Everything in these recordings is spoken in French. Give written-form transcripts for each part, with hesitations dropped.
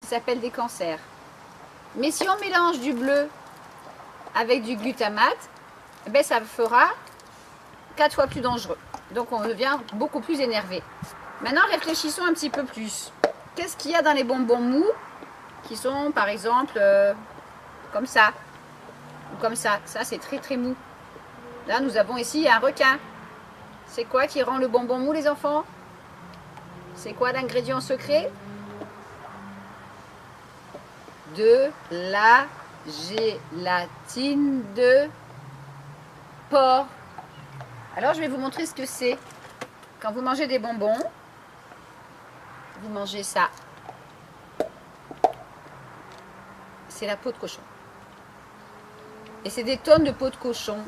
s'appellent des cancers. Mais si on mélange du bleu avec du glutamate, eh ben ça fera 4 fois plus dangereux. Donc on devient beaucoup plus énervé. Maintenant réfléchissons un petit peu plus. Qu'est-ce qu'il y a dans les bonbons mous qui sont par exemple comme ça ou comme ça? Ça c'est très très mou. Là nous avons ici un requin. C'est quoi qui rend le bonbon mou les enfants? C'est quoi l'ingrédient secret? De la gélatine de porc. Alors je vais vous montrer ce que c'est. Quand vous mangez des bonbons, vous mangez ça. C'est la peau de cochon. Et c'est des tonnes de peau de cochon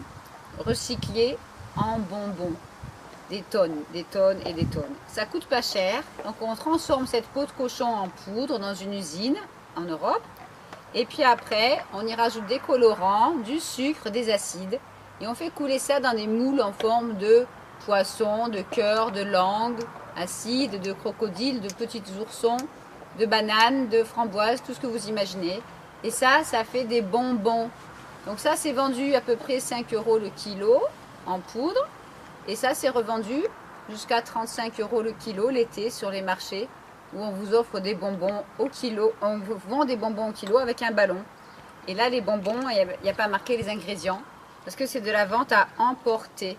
recyclées en bonbons. Des tonnes et des tonnes. Ça coûte pas cher. Donc on transforme cette peau de cochon en poudre dans une usine en Europe. Et puis après, on y rajoute des colorants, du sucre, des acides. Et on fait couler ça dans des moules en forme de poisson, de cœur, de langue, acide, de crocodile, de petits oursons, de bananes, de framboises, tout ce que vous imaginez. Et ça fait des bonbons. Donc ça, c'est vendu à peu près 5 € le kilo en poudre. Et ça, c'est revendu jusqu'à 35 € le kilo l'été sur les marchés où on vous offre des bonbons au kilo. On vous vend des bonbons au kilo avec un ballon. Et là, les bonbons, il n'y a pas marqué les ingrédients parce que c'est de la vente à emporter.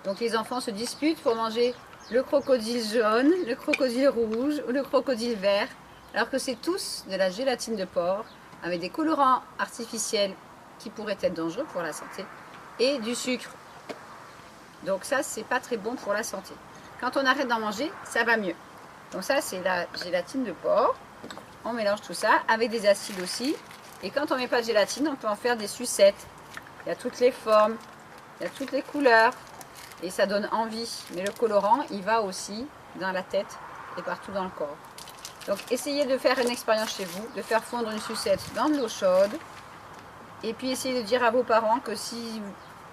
Donc les enfants se disputent pour manger le crocodile jaune, le crocodile rouge ou le crocodile vert, alors que c'est tous de la gélatine de porc avec des colorants artificiels qui pourraient être dangereux pour la santé et du sucre. Donc ça, c'est pas très bon pour la santé. Quand on arrête d'en manger, ça va mieux. Donc ça, c'est la gélatine de porc. On mélange tout ça avec des acides aussi. Et quand on met pas de gélatine, on peut en faire des sucettes. Il y a toutes les formes, il y a toutes les couleurs. Et ça donne envie. Mais le colorant, il va aussi dans la tête et partout dans le corps. Donc essayez de faire une expérience chez vous, de faire fondre une sucette dans de l'eau chaude. Et puis essayez de dire à vos parents que si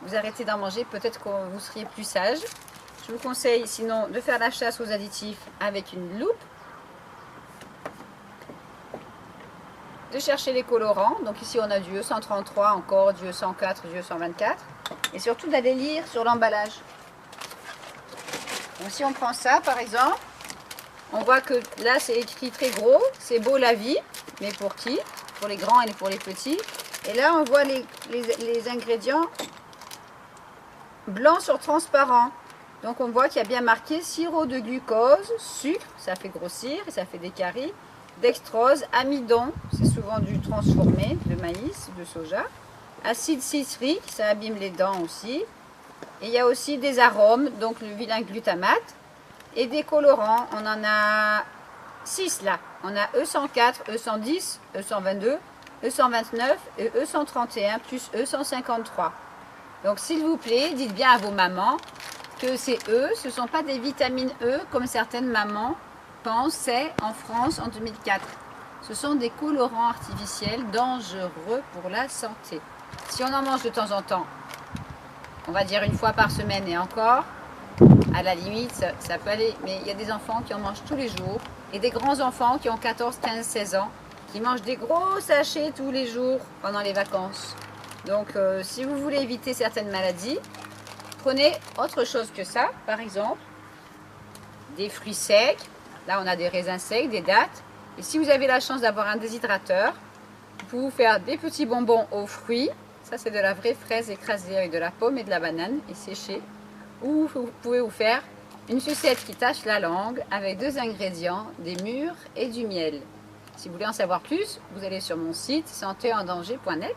vous arrêtez d'en manger, peut-être que vous seriez plus sage. Je vous conseille sinon de faire la chasse aux additifs avec une loupe. De chercher les colorants. Donc ici on a du E133 encore, du E104, du E124. Et surtout d'aller lire sur l'emballage. Donc si on prend ça par exemple, on voit que là c'est écrit très gros, c'est beau la vie. Mais pour qui? Pour les grands et pour les petits. Et là on voit les ingrédients blanc sur transparent. Donc on voit qu'il y a bien marqué sirop de glucose, sucre, ça fait grossir et ça fait des caries, dextrose, amidon, c'est souvent du transformé de maïs, de soja, acide citrique, ça abîme les dents aussi. Et il y a aussi des arômes, donc le vilain glutamate et des colorants. On en a 6 là. On a E104, E110, E122, E129 et E131 plus E153. Donc s'il vous plaît, dites bien à vos mamans que ces E, ce ne sont pas des vitamines E comme certaines mamans pensaient en France en 2004. Ce sont des colorants artificiels dangereux pour la santé. Si on en mange de temps en temps, on va dire une fois par semaine et encore, à la limite, ça peut aller. Mais il y a des enfants qui en mangent tous les jours et des grands enfants qui ont 14, 15, 16 ans qui mangent des gros sachets tous les jours pendant les vacances. Donc si vous voulez éviter certaines maladies, prenez autre chose que ça, par exemple, des fruits secs. Là, on a des raisins secs, des dattes. Et si vous avez la chance d'avoir un déshydrateur, vous pouvez vous faire des petits bonbons aux fruits. Ça, c'est de la vraie fraise écrasée avec de la pomme et de la banane et séchée. Ou vous pouvez vous faire une sucette qui tâche la langue avec 2 ingrédients, des mûres et du miel. Si vous voulez en savoir plus, vous allez sur mon site santéendanger.net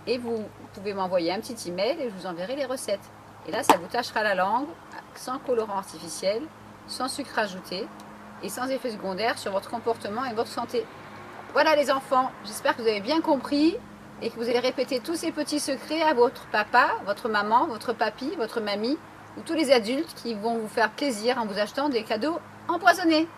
et vous pouvez m'envoyer un petit email et je vous enverrai les recettes. Et là, ça vous tâchera la langue sans colorant artificiel, sans sucre ajouté et sans effet secondaire sur votre comportement et votre santé. Voilà les enfants, j'espère que vous avez bien compris et que vous allez répéter tous ces petits secrets à votre papa, votre maman, votre papy, votre mamie ou tous les adultes qui vont vous faire plaisir en vous achetant des cadeaux empoisonnés.